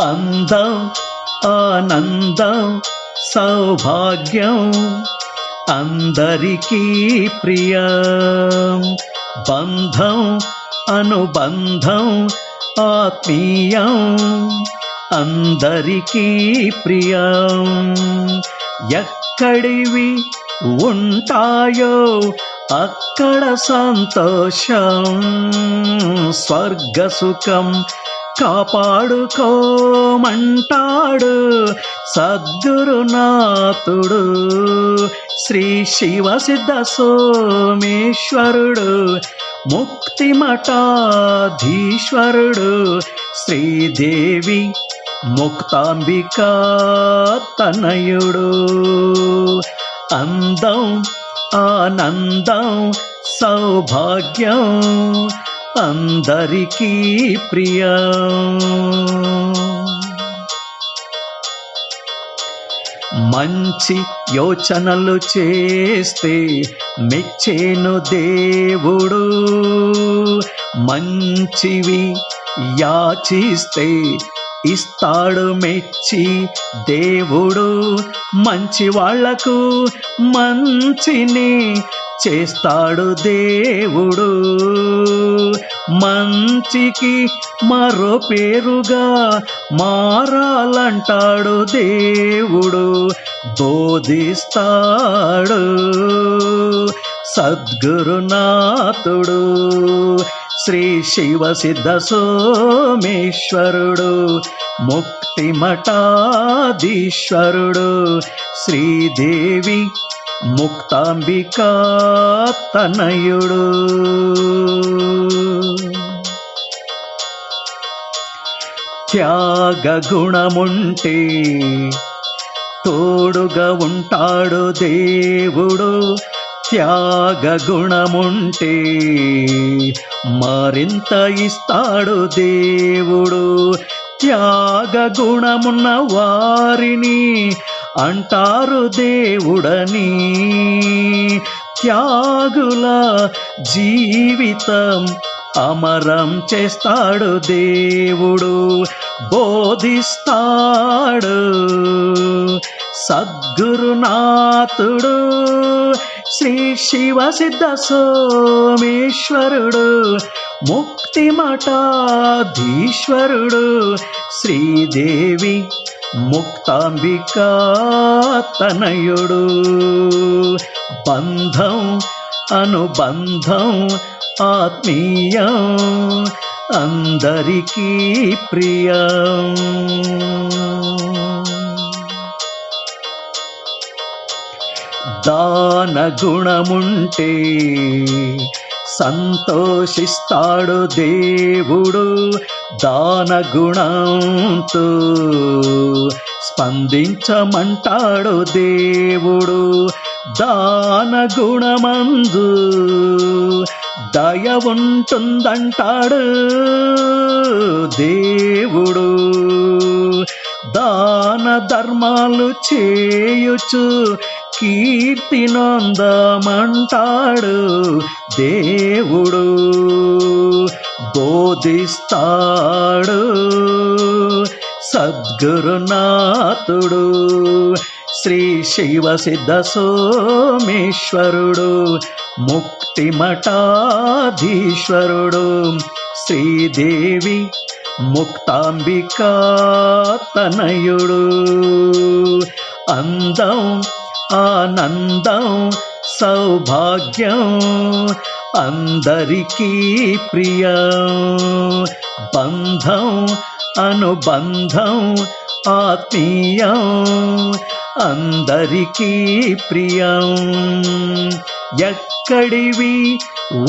అందం ఆనందం సౌభాగ్యం అందరికీ ప్రియం. బంధం అనుబంధం ఆత్మీయం అందరికీ ప్రియం. ఎక్కడివి ఉంటాయో అక్కడ సంతోషం, స్వర్గ సుఖం కాపాడుకోమంటాడు సద్గురునాథుడు. శ్రీ శివ సిద్ధ సోమేశ్వరుడు ముక్తి మఠాధీశ్వరుడు. శ్రీదేవి ముక్తాంబికా తనయుడు. అందం ఆనందం సౌభాగ్యం అందరికీ ప్రియం. మంచి యోచనలు చేస్తే మెచ్చేను దేవుడు, మంచివి యాచిస్తే ఇస్తాడు మెచ్చి దేవుడు. మంచి వాళ్లకు మంచిని చేస్తాడు దేవుడు, మంచికి మరో పేరుగా మారాలంటాడు దేవుడు. బోధిస్తాడు సద్గురునాథుడు. శ్రీ శివ సిద్ధ సోమేశ్వరుడు ముక్తి మఠాధీశ్వరుడు. శ్రీదేవి ముక్తాంబికా తనయుడు. త్యాగ గుణముంటే తోడుగా ఉంటాడు దేవుడు, త్యాగ గుణముంటే మరింత ఇస్తాడు దేవుడు. త్యాగ గుణమున్న వారిని అంటారు దేవుడని, త్యాగుల జీవితం అమరం చేస్తాడు దేవుడు. బోధిస్తాడు సద్గురునాథుడు. శ్రీ శివ సిద్ధ సోమేశ్వరుడు ముక్తి మఠాధీశ్వరుడు. శ్రీదేవి ముక్తాంబికా తనయుడు. బంధం అనుబంధం ఆత్మీయం అందరికీ ప్రియం. దాన గుణముంటే సంతోషిస్తాడు దేవుడు, దాన గుణంతో స్పందించమంటాడు దేవుడు. దాన గుణమందు దయ ఉంటుందంటాడు దేవుడు. దాన ధర్మాలు చేయుచు కీర్తి నొందమంటాడు దేవుడు. బోధిస్తాడు సద్గురునాథుడు. శ్రీ శివ సిద్ధ సోమేశ్వరుడు ముక్తి మఠాధీశ్వరుడు. శ్రీదేవి ముక్తాంబికా తనయుడు. అందం ఆనందం సౌభాగ్యం అందరికీ ప్రియం. బంధం అనుబంధం ఆత్మీయం అందరికీ ప్రియం. ఎక్కడివి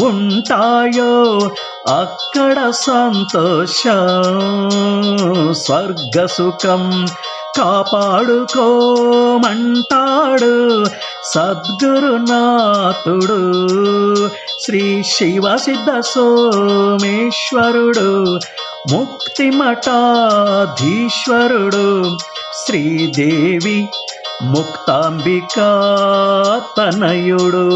ఉంటాయో అక్కడ సంతోషం, స్వర్గ సుఖం కాపాడుకోమంటాడు సద్గురునాథుడు. శ్రీ శివ సిద్ధ సోమేశ్వరుడు ముక్తి మఠాధీశ్వరుడు. శ్రీదేవి ముక్తాంబికా తనయుడు.